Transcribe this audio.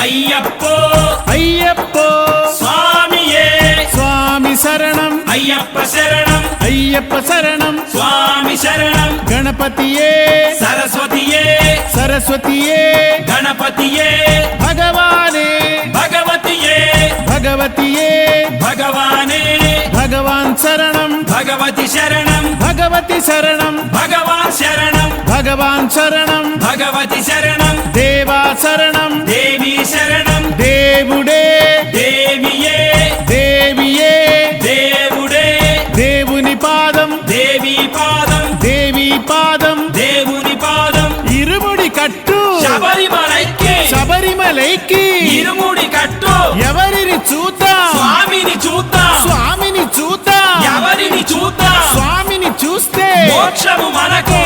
అయ్యప్పో అయ్యప్పో స్వామియే స్వామి శరణం అయ్యప్ప శరణం అయ్యప్ప శరణం స్వామి శరణం గణపతియే సరస్వతియే సరస్వతియే గణపతియే భగవానే భగవతియే భగవతియే భగవానే భగవాన్ శరణం భగవతి శరణం భగవతి శరణం భగవాన్ శరణం భగవాన్ శరణం భగవతి శరణం దేవా శరణం దేవి శరణం దేవుడే దేవియే దేవియే దేవుడే దేవుని పాదం దేవి పాదం దేవి పాదం దేవుని పాదం ఇరుముడి కట్టు శబరిమలైకి శబరిమలైకి ఇరుముడి కట్టు ఎవరిని చూద్దాం స్వామిని చూద్దాం స్వామిని చూద్దాం ఎవరిని చూద్దాం స్వామిని చూస్తే మోక్షము మనకు